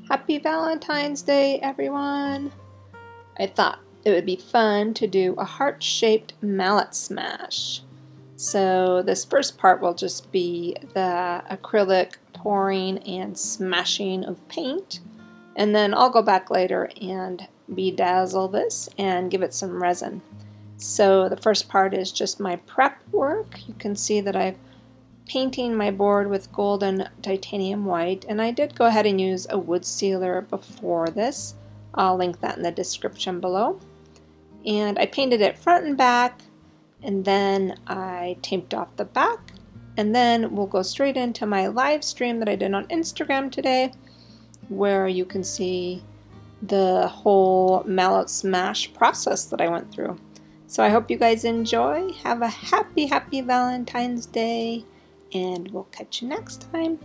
Happy Valentine's Day, everyone! I thought it would be fun to do a heart-shaped mallet smash. So this first part will just be the acrylic pouring and smashing of paint. And then I'll go back later and bedazzle this and give it some resin. So the first part is just my prep work. You can see that I've painting my board with gold and titanium white, and I did go ahead and use a wood sealer before this. I'll link that in the description below. And I painted it front and back, and then I taped off the back, and then we'll go straight into my live stream that I did on Instagram today, where you can see the whole mallet smash process that I went through. So I hope you guys enjoy. Have a happy Valentine's Day, and we'll catch you next time.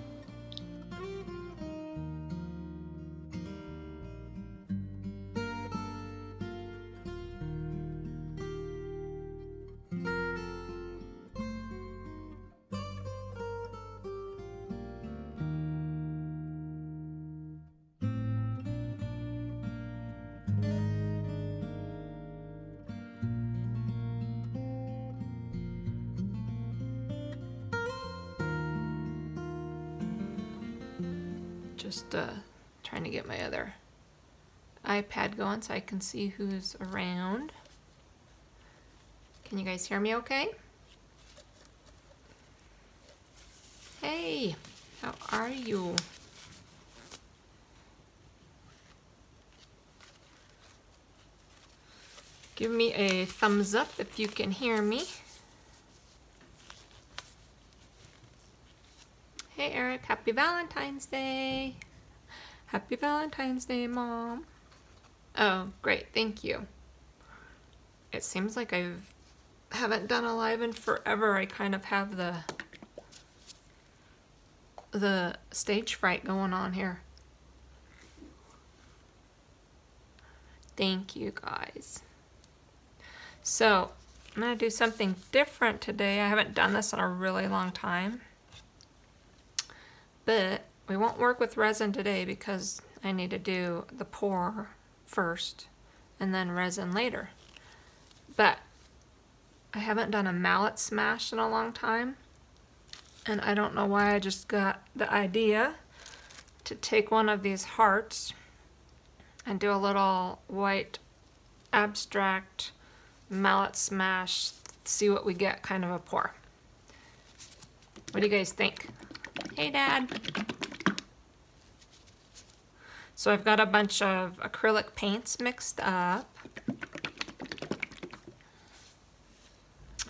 Just trying to get my other iPad going so I can see who's around. Can you guys hear me okay? Hey, how are you? Give me a thumbs up if you can hear me. Hey Eric, happy Valentine's Day. Happy Valentine's Day, Mom. Oh, great, thank you. It seems like I haven't done a live in forever. I kind of have the stage fright going on here. Thank you guys. So, I'm gonna do something different today. I haven't done this in a really long time. But we won't work with resin today because I need to do the pour first and then resin later. But I haven't done a mallet smash in a long time, and I don't know why I just got the idea to take one of these hearts and do a little white abstract mallet smash, see what we get kind of a pour. What do you guys think? Hey Dad. So I've got a bunch of acrylic paints mixed up.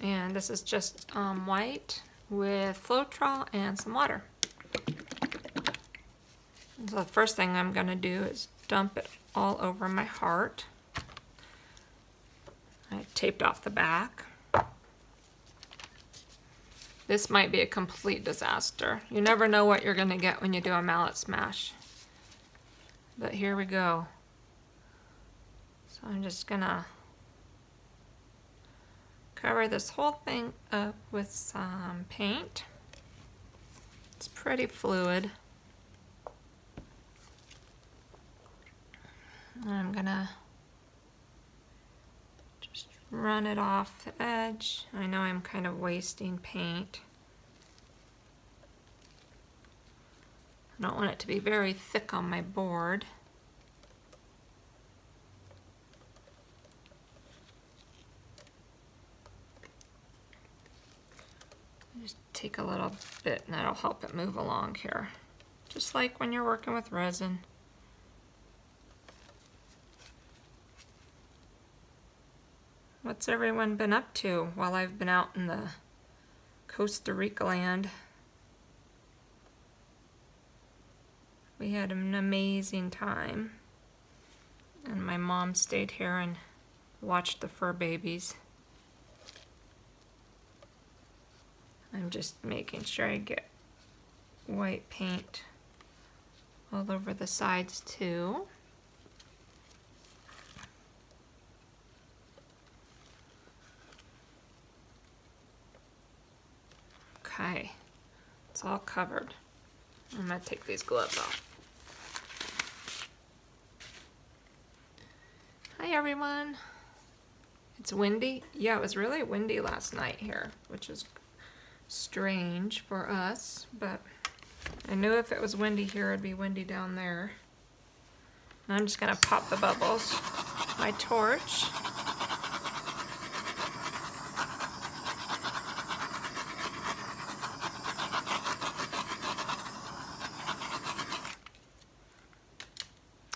And this is just white with Floetrol and some water. So the first thing I'm gonna do is dump it all over my heart. I taped off the back. This might be a complete disaster. You never know what you're gonna get when you do a mallet smash. But here we go. So I'm just gonna cover this whole thing up with some paint. It's pretty fluid. I'm gonna just run it off the edge. I know I'm kind of wasting paint. I don't want it to be very thick on my board. Just take a little bit and that'll help it move along here. Just like when you're working with resin. What's everyone been up to while I've been out in the Costa Rica land? We had an amazing time. And my mom stayed here and watched the fur babies. I'm just making sure I get white paint all over the sides too. Okay, it's all covered. I'm gonna take these gloves off. Hi everyone. It's windy. Yeah, it was really windy last night here, which is strange for us, but I knew if it was windy here, it'd be windy down there. And I'm just gonna pop the bubbles with my torch.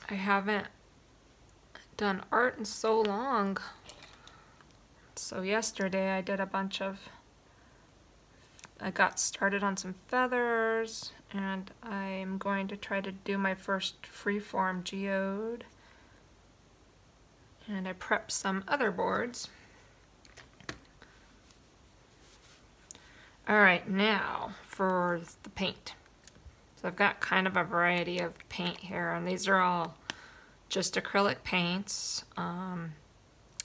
I haven't done art in so long. So yesterday I did a bunch of, I got started on some feathers, and I'm going to try to do my first freeform geode. And I prepped some other boards. All right, now for the paint. So I've got kind of a variety of paint here, and these are all just acrylic paints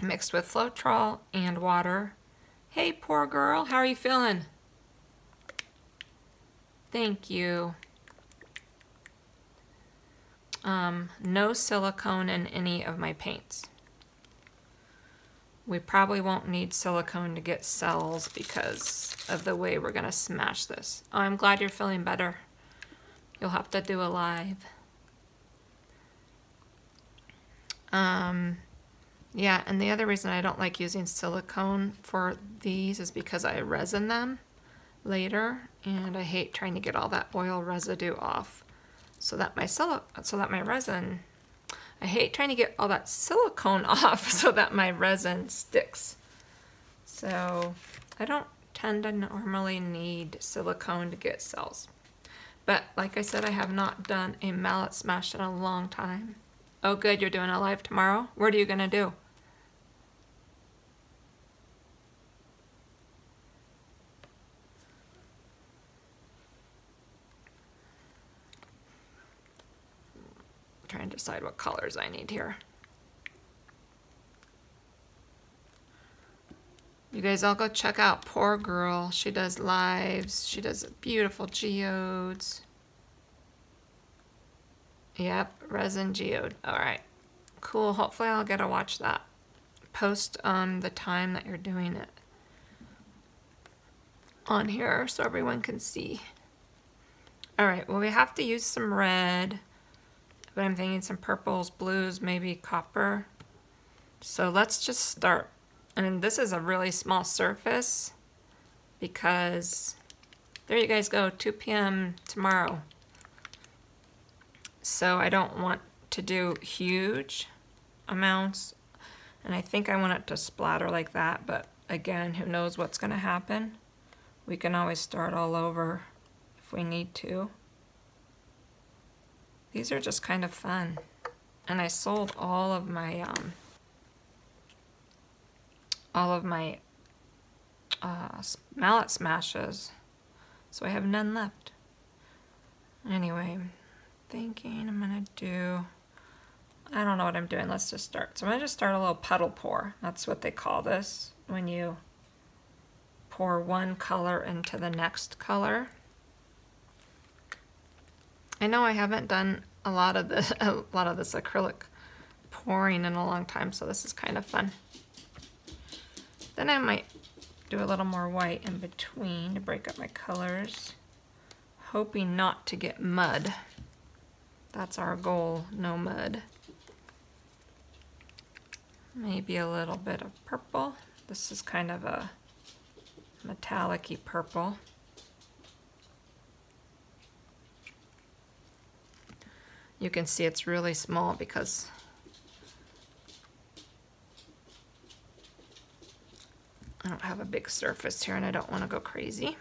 mixed with Floetrol and water. Hey, poor girl, how are you feeling? Thank you. No silicone in any of my paints. We probably won't need silicone to get cells because of the way we're gonna smash this. Oh, I'm glad you're feeling better. You'll have to do a live. Yeah, and the other reason I don't like using silicone for these is because I resin them later, and I hate trying to get all that oil residue off so that my resin, I hate trying to get all that silicone off so that my resin sticks. So I don't tend to normally need silicone to get cells. But like I said, I have not done a mallet smash in a long time. Oh good, you're doing a live tomorrow? What are you gonna do? I'm trying to decide what colors I need here. You guys all go check out Poor Girl. She does lives. She does beautiful geodes. Yep, resin geode. All right, cool. Hopefully I'll get to watch that. Post the time that you're doing it on here so everyone can see. All right, well, we have to use some red, but I'm thinking some purples, blues, maybe copper. So let's just start. And this is a really small surface because there you guys go, 2 p.m. tomorrow. So I don't want to do huge amounts, and I think I want it to splatter like that, but again, who knows what's going to happen. We can always start all over if we need to. These are just kind of fun, and I sold all of my mallet smashes, so I have none left. Anyway, thinking I'm gonna do, I don't know what I'm doing. Let's just start. So I'm gonna just start a little puddle pour. That's what they call this when you pour one color into the next color. I know I haven't done a lot of this acrylic pouring in a long time, so this is kind of fun. Then I might do a little more white in between to break up my colors, hoping not to get mud. That's our goal, no mud. Maybe a little bit of purple. This is kind of a metallic-y purple. You can see it's really small because I don't have a big surface here and I don't want to go crazy.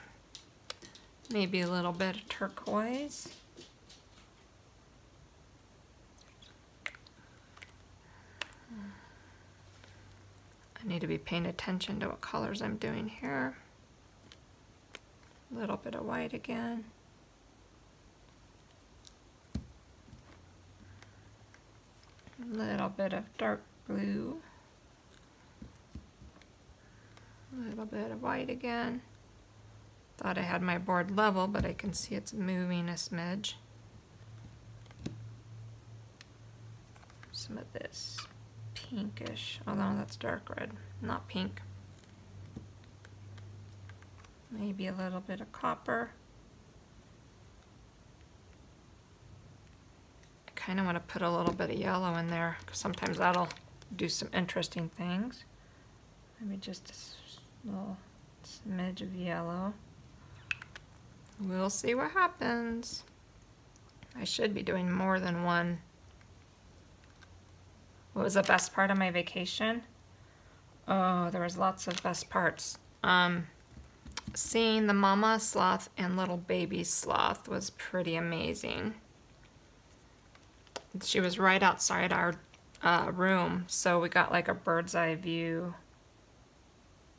Maybe a little bit of turquoise. I need to be paying attention to what colors I'm doing here. A little bit of white again. A little bit of dark blue. A little bit of white again. Thought I had my board level, but I can see it's moving a smidge. Some of this pinkish, although that's dark red, not pink. Maybe a little bit of copper. I kind of want to put a little bit of yellow in there because sometimes that'll do some interesting things. Maybe just a little smidge of yellow. We'll see what happens. I should be doing more than one. What was the best part of my vacation? Oh, there was lots of best parts. Seeing the mama sloth and little baby sloth was pretty amazing. She was right outside our room, so we got like a bird's eye view.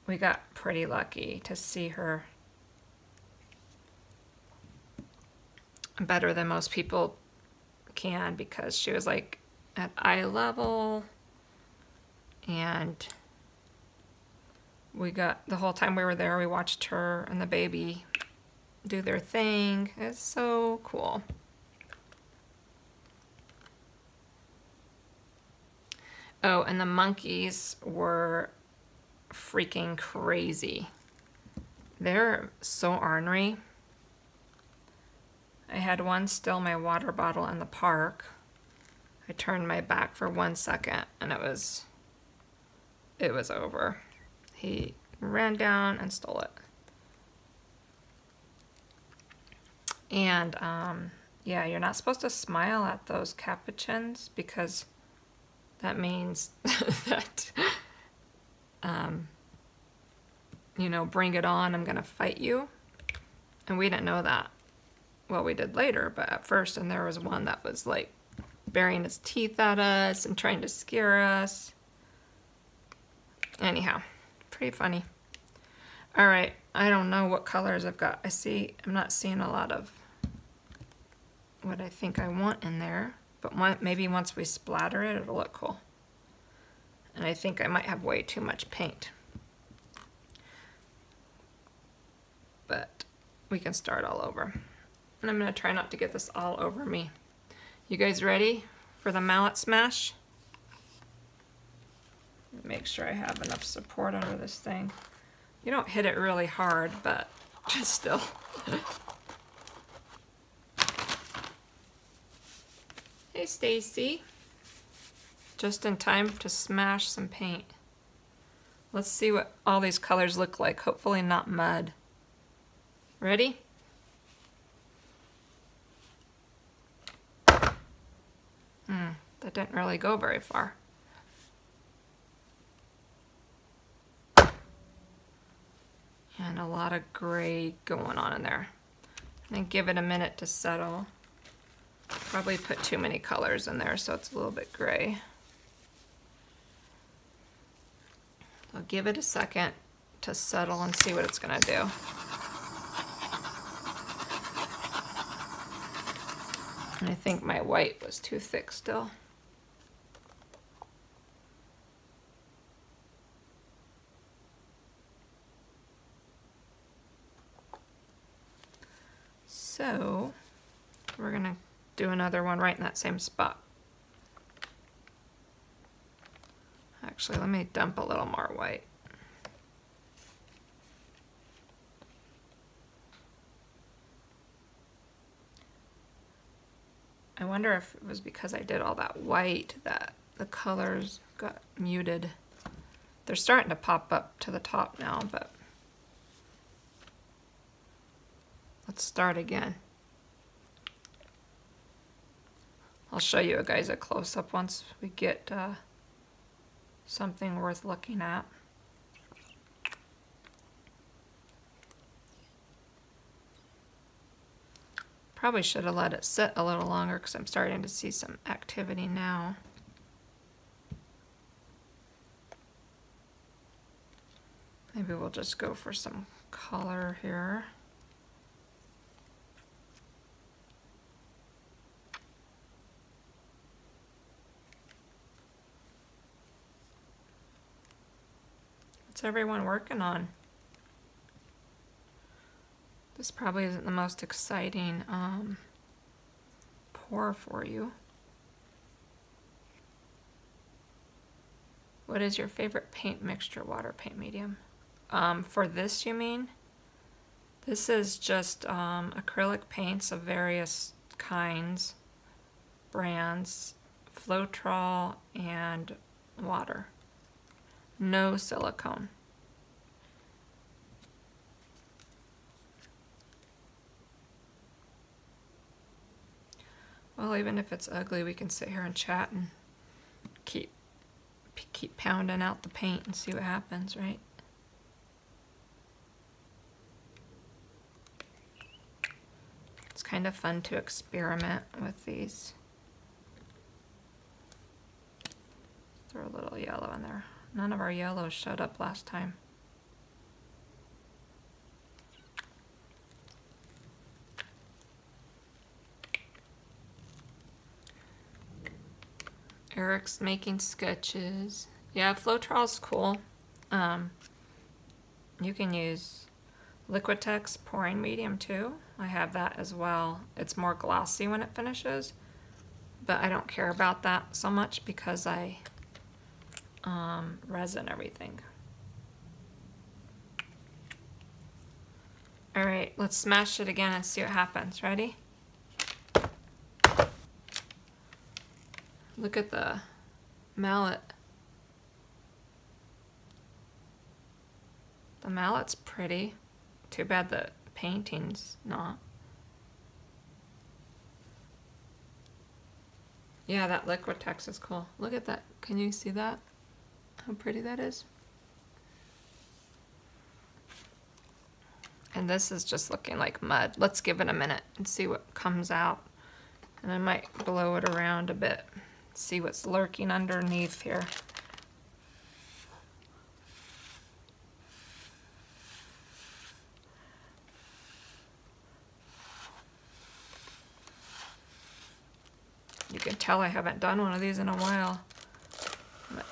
We got pretty lucky to see her better than most people can because she was like at eye level, and we got, the whole time we were there, we watched her and the baby do their thing. It's so cool. Oh, and the monkeys were freaking crazy. They're so ornery. I had one steal my water bottle in the park. I turned my back for 1 second and it was over. He ran down and stole it. And yeah, you're not supposed to smile at those capuchins because that means that, you know, bring it on, I'm gonna fight you. And we didn't know that. Well, we did later, but at first, and there was one that was like baring his teeth at us and trying to scare us. Anyhow, pretty funny. All right, I don't know what colors I've got. I'm not seeing a lot of what I think I want in there, but maybe once we splatter it, it'll look cool. And I think I might have way too much paint. But we can start all over. And I'm gonna try not to get this all over me. You guys ready for the mallet smash? Make sure I have enough support under this thing. You don't hit it really hard, but just still. Hey Stacy. Just in time to smash some paint. Let's see what all these colors look like. Hopefully not mud. Ready? That didn't really go very far. And a lot of gray going on in there. And then give it a minute to settle. Probably put too many colors in there, so it's a little bit gray. I'll give it a second to settle and see what it's gonna do. And I think my white was too thick still. So we're gonna do another one right in that same spot. Actually, let me dump a little more white. I wonder if it was because I did all that white that the colors got muted. They're starting to pop up to the top now, but let's start again. I'll show you guys a close-up once we get something worth looking at. Probably should have let it sit a little longer because I'm starting to see some activity now. Maybe we'll just go for some color here. What's everyone working on? This probably isn't the most exciting pour for you. What is your favorite paint mixture, water, paint medium? For this, you mean? This is just acrylic paints of various kinds, brands, Floetrol, and water. No silicone. Well, even if it's ugly, we can sit here and chat and keep pounding out the paint and see what happens, right? It's kind of fun to experiment with these. Throw a little yellow in there. None of our yellows showed up last time. Eric's making sketches. Yeah, Floetrol's cool. You can use Liquitex pouring medium too. I have that as well. It's more glossy when it finishes, but I don't care about that so much because I resin everything. All right, let's smash it again and see what happens. Ready? Look at the mallet. The mallet's pretty. Too bad the painting's not. Yeah, that Liquitex is cool. Look at that. Can you see that? How pretty that is. And this is just looking like mud. Let's give it a minute and see what comes out. And I might blow it around a bit. See what's lurking underneath here. You can tell I haven't done one of these in a while. But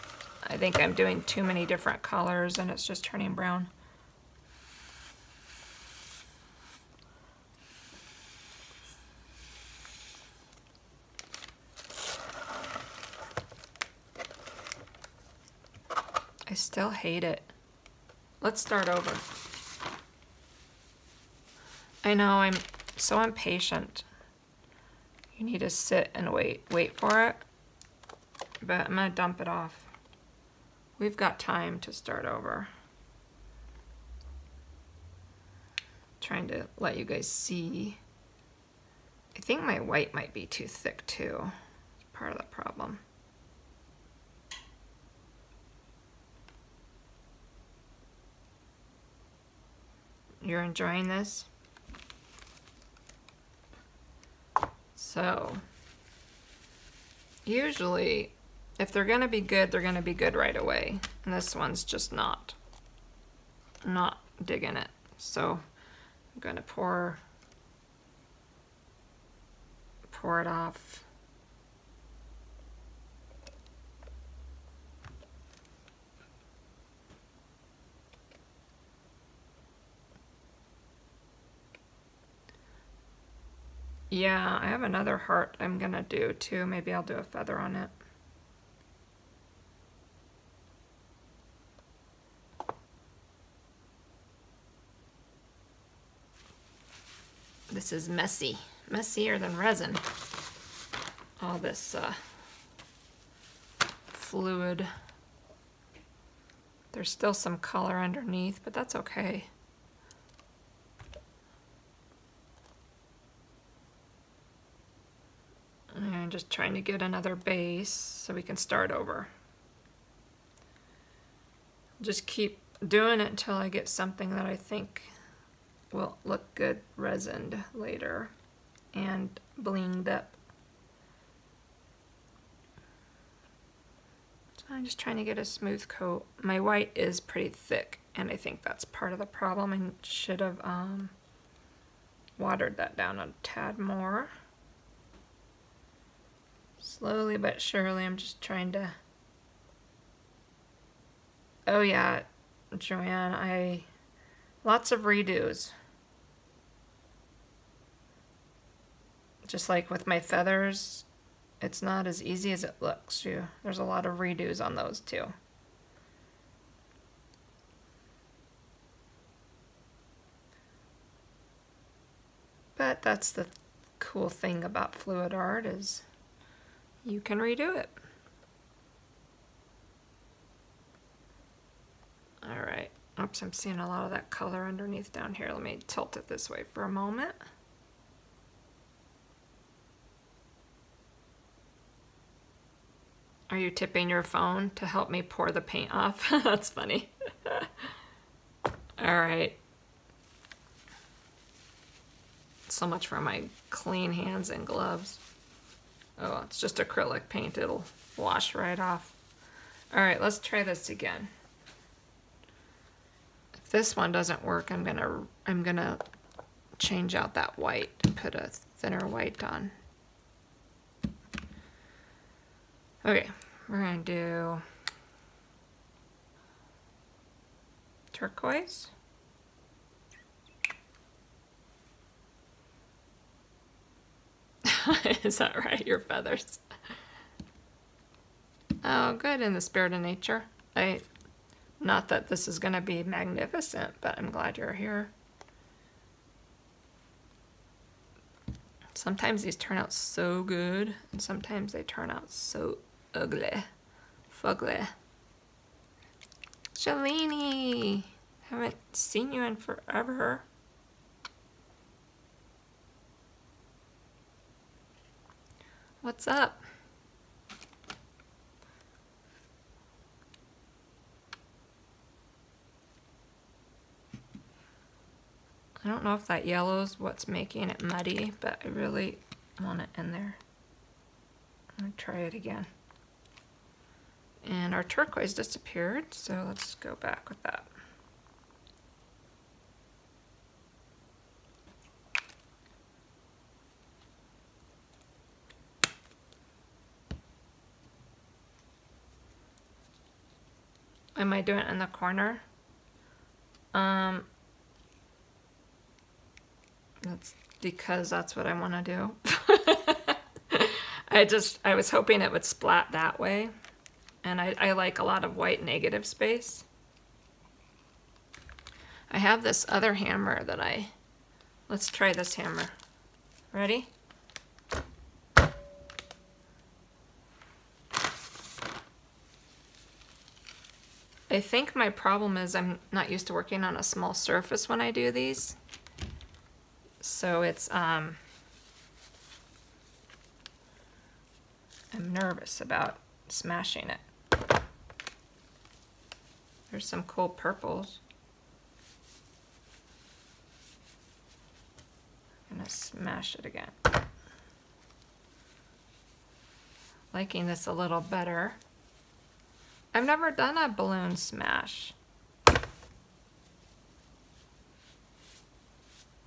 I think I'm doing too many different colors and it's just turning brown. I still hate it. Let's start over. I know, I'm so impatient. You need to sit and wait for it. But I'm gonna dump it off. We've got time to start over. Trying to let you guys see. I think my white might be too thick too. It's part of the problem. You're enjoying this? So, usually, if they're gonna be good, they're gonna be good right away. And this one's just not digging it. So, I'm gonna pour it off. Yeah, I have another heart I'm gonna do too. Maybe I'll do a feather on it. This is messy. Messier than resin. All this fluid. There's still some color underneath, but that's okay. And just trying to get another base so we can start over. Just keep doing it until I get something that I think will look good resined later and blinged up. So I'm just trying to get a smooth coat. My white is pretty thick and I think that's part of the problem. I should have watered that down a tad more. Slowly but surely, I'm just trying to... Oh yeah, Joanne, lots of redos. Just like with my feathers, it's not as easy as it looks. There's a lot of redos on those too. But that's the cool thing about fluid art is you can redo it. All right. Oops, I'm seeing a lot of that color underneath down here. Let me tilt it this way for a moment. Are you tipping your phone to help me pour the paint off? That's funny. All right. So much for my clean hands and gloves. Oh, it's just acrylic paint. It'll wash right off. All right, let's try this again. If this one doesn't work, I'm gonna change out that white and put a thinner white on. Okay, we're gonna do turquoise. Is that right? Your feathers. Oh, good, in the spirit of nature. Not that this is gonna be magnificent, but I'm glad you're here. Sometimes these turn out so good, and sometimes they turn out so ugly. Fugly. Shalini! Haven't seen you in forever. What's up? I don't know if that yellow's what's making it muddy, but I really want it in there. I'm gonna try it again. And our turquoise disappeared, so let's go back with that. Am I doing it in the corner? That's because that's what I want to do. I was hoping it would splat that way. And I like a lot of white negative space. I have this other hammer that let's try this hammer. Ready? I think my problem is I'm not used to working on a small surface when I do these. So it's, I'm nervous about smashing it. There's some cool purples. I'm gonna smash it again. Liking this a little better. I've never done a balloon smash.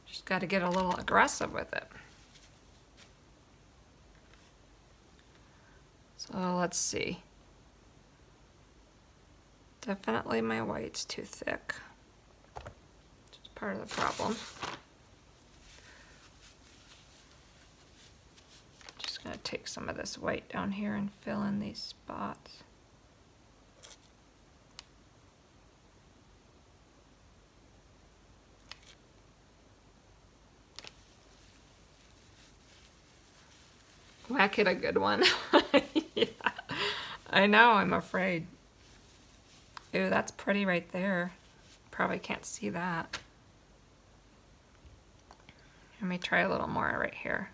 Just got to get a little aggressive with it. So let's see. Definitely my white's too thick. Which is part of the problem. Just gonna take some of this white down here and fill in these spots. Whack it a good one. Yeah, I know, I'm afraid. Ooh, that's pretty right there. Probably can't see that. Let me try a little more right here.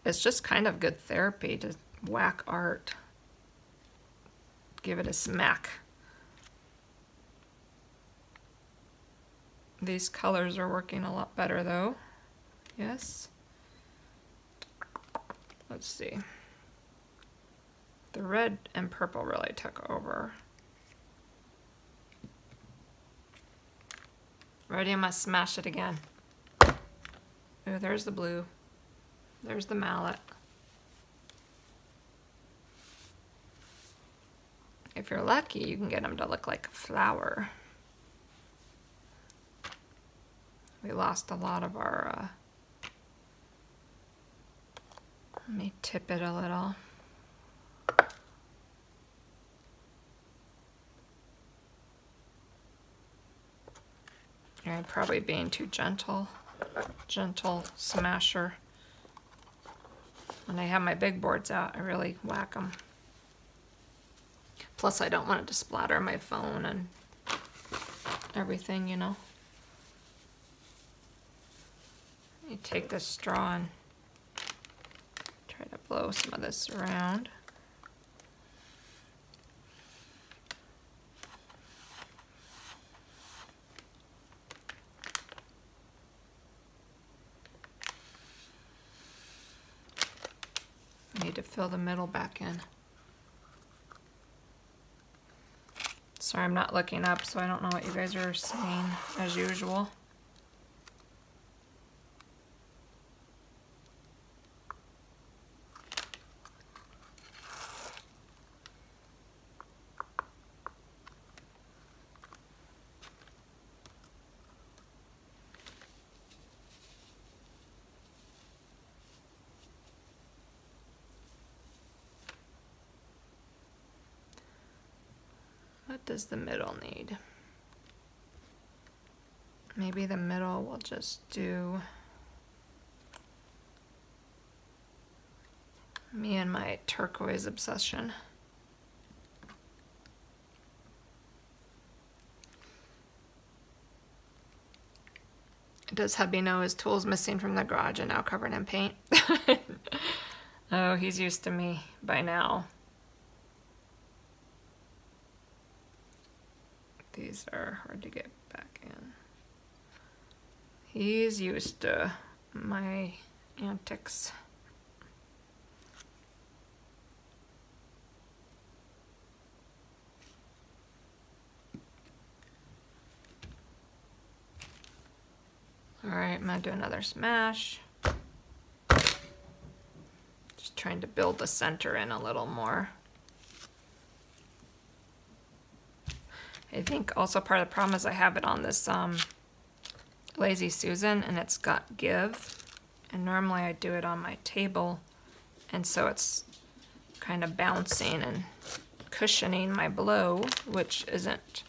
It's just kind of good therapy to whack art. Give it a smack. These colors are working a lot better though. Yes. Let's see. The red and purple really took over. Ready? I must smash it again. Oh, there's the blue. There's the mallet. If you're lucky, you can get them to look like a flower. We lost a lot of our, let me tip it a little. I'm probably being too gentle smasher. When I have my big boards out, I really whack them. Plus, I don't want it to splatter my phone and everything, you know. You take this straw and try to blow some of this around. I need to fill the middle back in. Sorry, I'm not looking up, so I don't know what you guys are saying as usual. What does the middle need? Maybe the middle will just do me and my turquoise obsession. Does hubby know his tool's missing from the garage and now covered in paint? Oh, he's used to me by now. These are hard to get back in. He's used to my antics. All right, I'm gonna do another smash. Just trying to build the center in a little more. I think also part of the problem is I have it on this Lazy Susan and it's got give. And normally I do it on my table. And so it's kind of bouncing and cushioning my blow, which isn't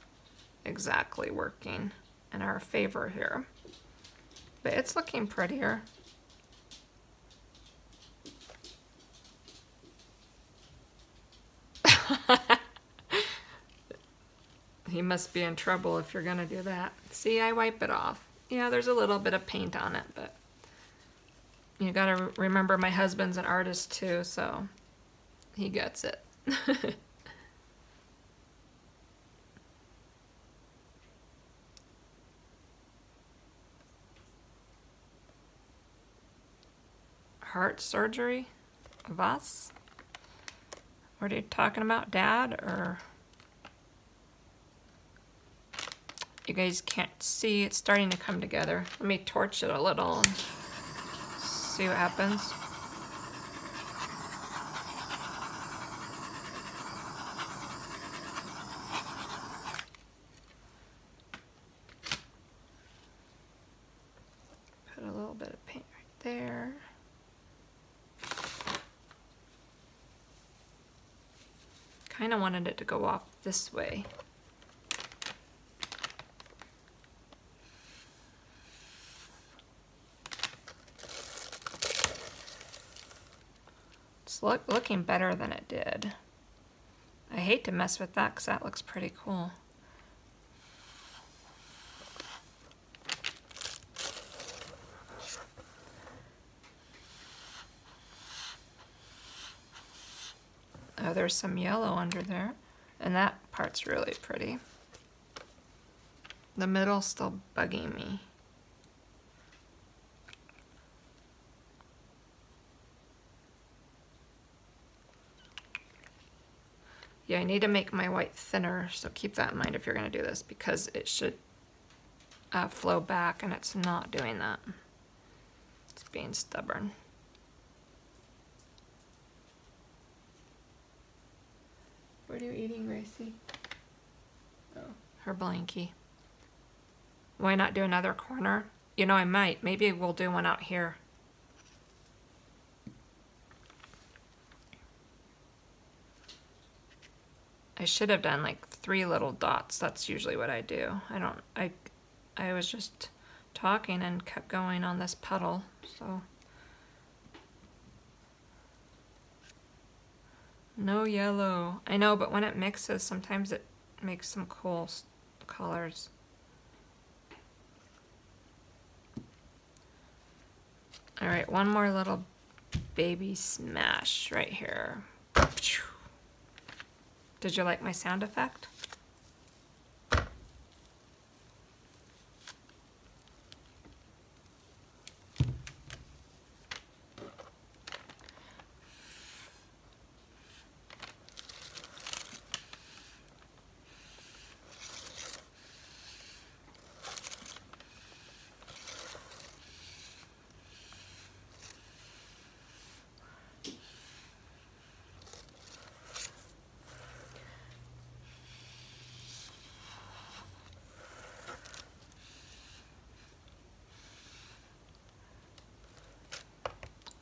exactly working in our favor here. But it's looking prettier. He must be in trouble if you're gonna do that. See, I wipe it off. Yeah, there's a little bit of paint on it, but you gotta remember my husband's an artist too, so he gets it. Heart surgery? Was? What are you talking about, Dad, or? You guys can't see, it's starting to come together. Let me torch it a little and see what happens. Put a little bit of paint right there. Kind of wanted it to go off this way. Looking better than it did. I hate to mess with that because that looks pretty cool. Oh, there's some yellow under there, and that part's really pretty. The middle's still bugging me. Yeah, I need to make my white thinner, so keep that in mind if you're going to do this, because it should flow back, and it's not doing that. It's being stubborn. What are you eating, Gracie? Oh, her blankie. Why not do another corner? You know, I might. Maybe we'll do one out here. I should have done like 3 little dots. That's usually what I do. I was just talking and kept going on this puddle, so. No yellow. I know, but when it mixes, sometimes it makes some cool colors. All right, one more little baby smash right here. Did you like my sound effect?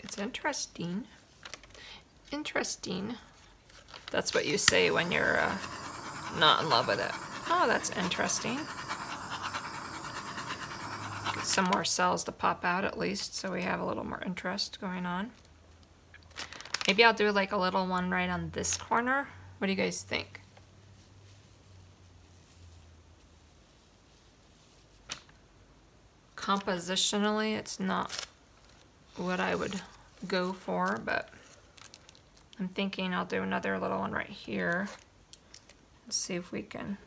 It's interesting. Interesting. That's what you say when you're not in love with it. Oh, that's interesting. Get some more cells to pop out at least, so we have a little more interest going on. Maybe I'll do like a little one right on this corner. What do you guys think? Compositionally, it's not what I would go for, but I'm thinking I'll do another little one right here. Let's see if we can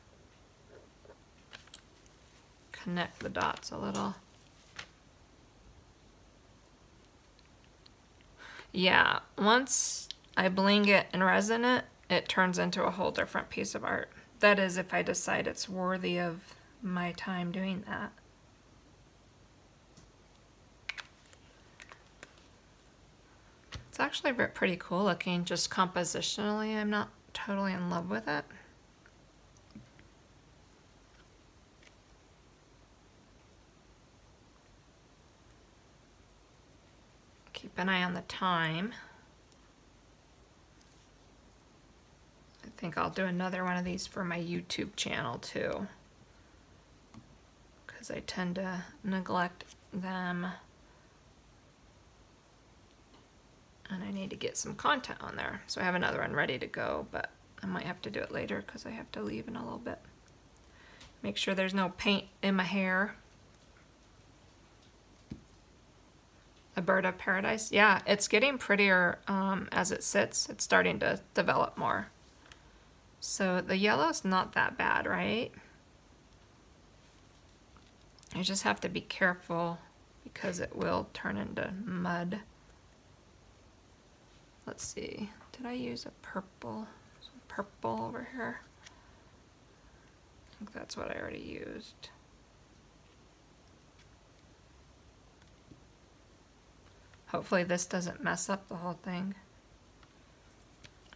connect the dots a little. Yeah, once I bling it and resin it, it turns into a whole different piece of art. That is, if I decide it's worthy of my time doing that. It's actually pretty cool looking, just compositionally. I'm not totally in love with it. Keep an eye on the time. I think I'll do another one of these for my YouTube channel too, because I tend to neglect them. And I need to get some content on there. So I have another one ready to go, but I might have to do it later because I have to leave in a little bit. Make sure there's no paint in my hair. A bird of paradise. Yeah, it's getting prettier as it sits. It's starting to develop more. So the yellow's not that bad, right? I just have to be careful because it will turn into mud. Let's see, did I use a purple? Some purple over here. I think that's what I already used. Hopefully this doesn't mess up the whole thing.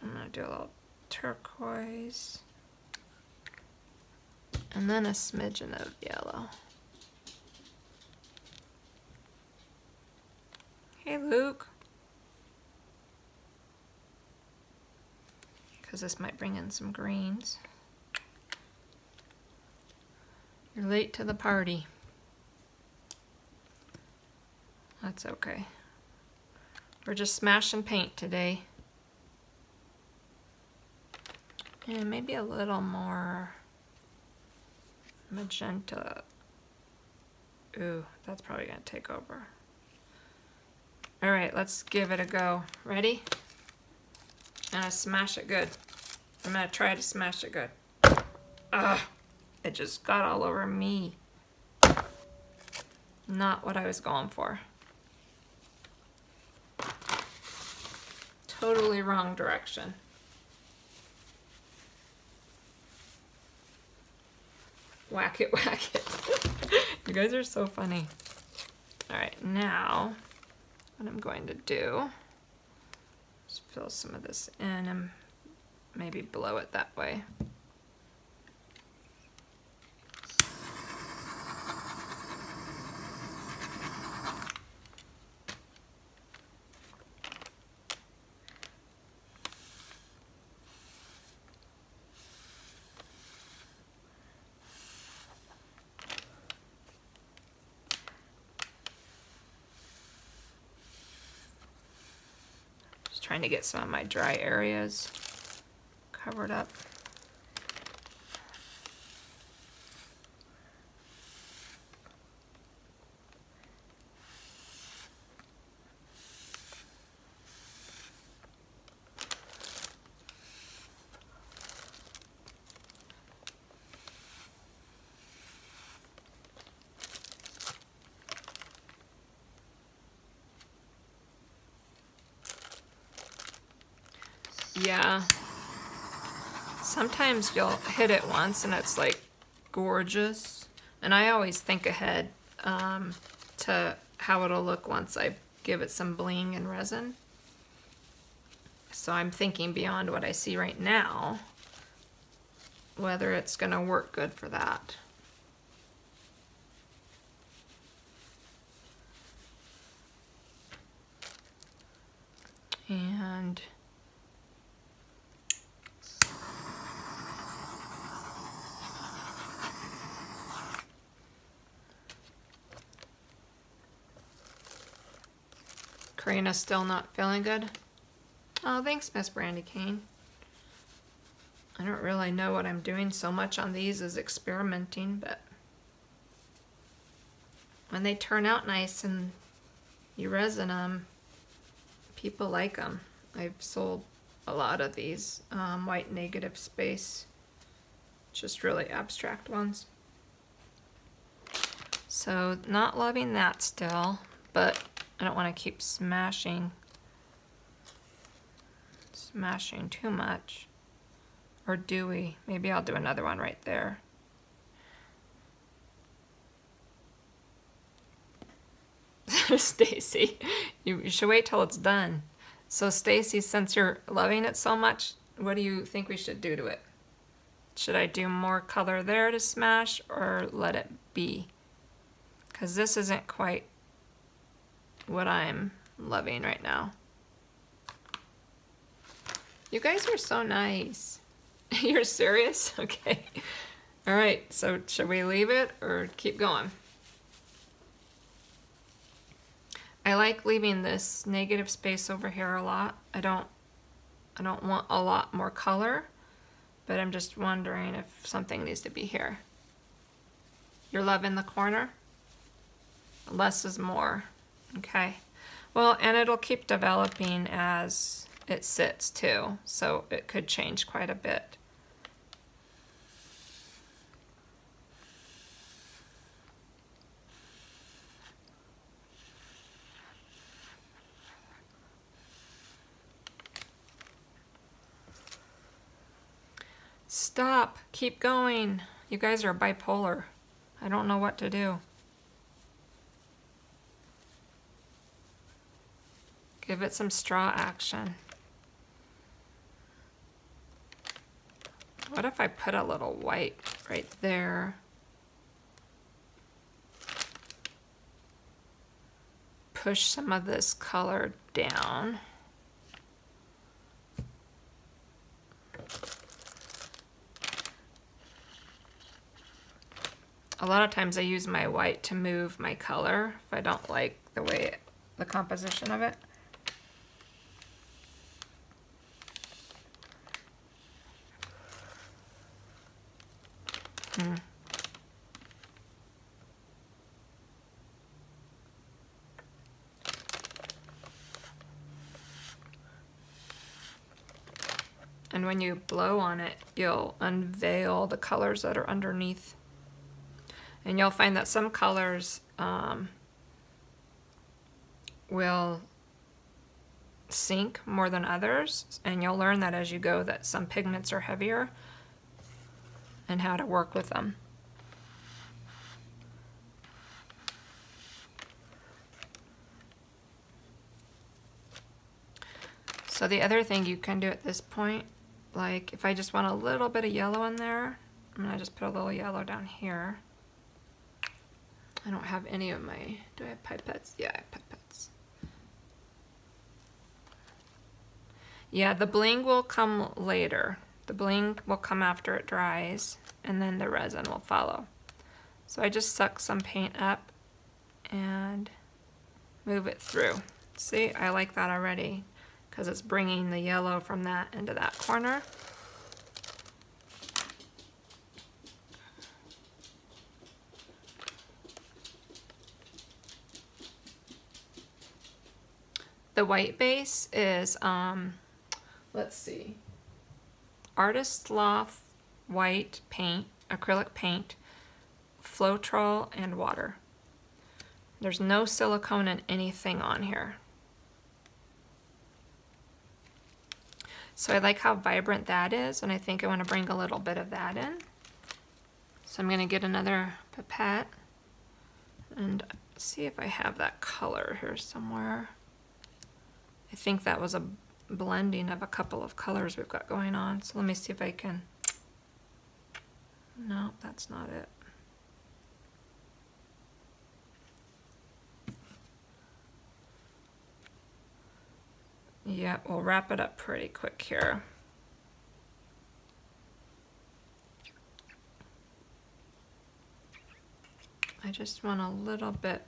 I'm gonna do a little turquoise. And then a smidgen of yellow. Hey, Luke. Because this might bring in some greens. You're late to the party. That's okay. We're just smashing paint today. And maybe a little more magenta. Ooh, that's probably gonna take over. All right, let's give it a go. Ready? I'm gonna smash it good. I'm gonna try to smash it good. Ugh, it just got all over me. Not what I was going for. Totally wrong direction. Whack it, whack it. You guys are so funny. All right, now what I'm going to do is fill some of this in and maybe blow it that way. trying to get some of my dry areas covered up. Yeah, sometimes you'll hit it once and it's like gorgeous, and I always think ahead to how it'll look once I give it some bling and resin. So I'm thinking beyond what I see right now, whether it's gonna work good for that. And Karina's still not feeling good? Oh, thanks, Miss Brandy Kane. I don't really know what I'm doing so much on these as experimenting, but when they turn out nice and you resin them, people like them. I've sold a lot of these white negative space, just really abstract ones. So not loving that still, but I don't want to keep smashing too much. Or do we? Maybe I'll do another one right there. Stacy, you should wait till it's done. So Stacy, since you're loving it so much, what do you think we should do to it? Should I do more color there to smash or let it be? Because this isn't quite what I'm loving right now. You guys are so nice. You're serious? Okay. All right, so should we leave it or keep going? I like leaving this negative space over here a lot. I don't want a lot more color, but I'm just wondering if something needs to be here. You're loving the corner? Less is more. Okay. Well, and it'll keep developing as it sits too, so it could change quite a bit. Stop. Keep going. You guys are bipolar. I don't know what to do. Give it some straw action. What if I put a little white right there? Push some of this color down. A lot of times I use my white to move my color if I don't like the way the composition of it. And when you blow on it, you'll unveil the colors that are underneath. And you'll find that some colors will sink more than others, and you'll learn that as you go, that some pigments are heavier and how to work with them. So the other thing you can do at this point, like if I just want a little bit of yellow in there, I'm gonna just put a little yellow down here. I don't have any of my, do I have pipettes? Yeah, I have pipettes. Yeah, the bling will come later. The bling will come after it dries, and then the resin will follow. So I just suck some paint up and move it through. See, I like that already. because it's bringing the yellow from that into that corner. The white base is, let's see, Artist Loft white paint, acrylic paint, Floetrol, and water. There's no silicone in anything on here. So I like how vibrant that is, and I think I want to bring a little bit of that in. So I'm going to get another pipette and see if I have that color here somewhere. I think that was a blending of a couple of colors we've got going on. So let me see if I can, no, that's not it. Yeah, we'll wrap it up pretty quick here. I just want a little bit,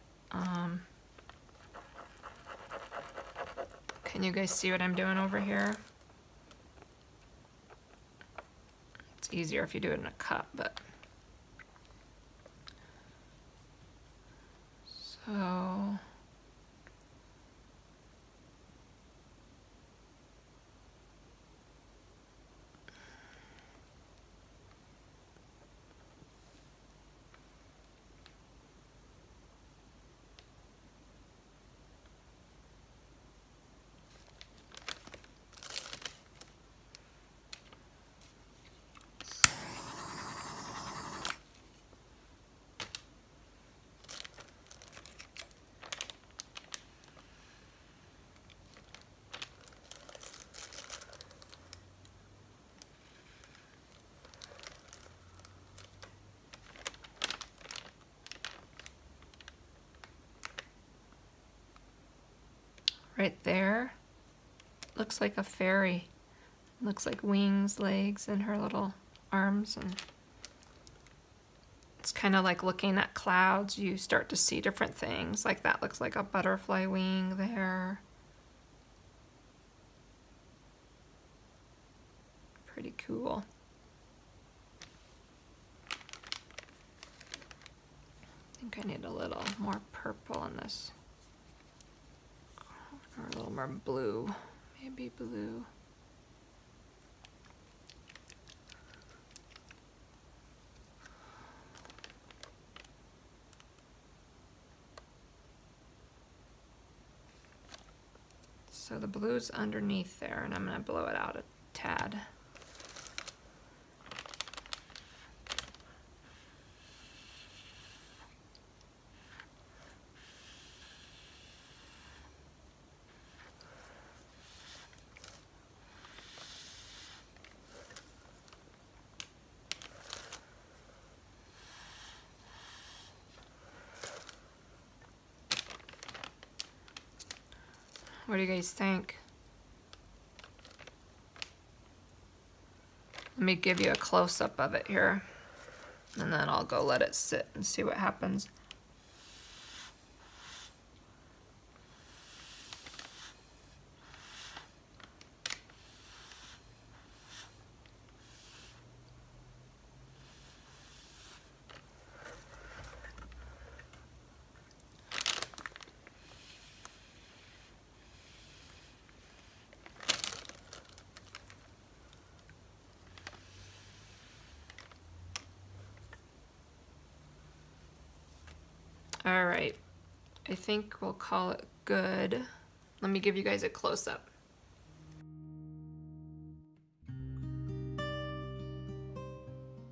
can you guys see what I'm doing over here? It's easier if you do it in a cup, but. So. Right there, looks like a fairy. Looks like wings, legs, and her little arms, and it's kind of like looking at clouds. You start to see different things. Like that looks like a butterfly wing there. Pretty cool. I think I need a little more purple in this. Or a little more blue, maybe blue. So the blue's underneath there, and I'm going to blow it out a tad. What do you guys think? Let me give you a close-up of it here, and then I'll go let it sit and see what happens. All right, I think we'll call it good. Let me give you guys a close-up.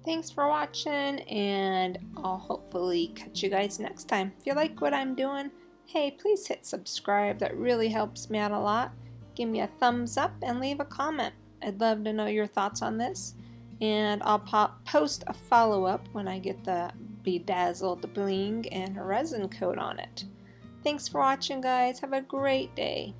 Thanks for watching, and I'll hopefully catch you guys next time. If you like what I'm doing, hey, please hit subscribe. That really helps me out a lot. Give me a thumbs up and leave a comment. I'd love to know your thoughts on this, and I'll post a follow-up when I get the bedazzled bling and resin coat on it. Thanks for watching, guys. Have a great day.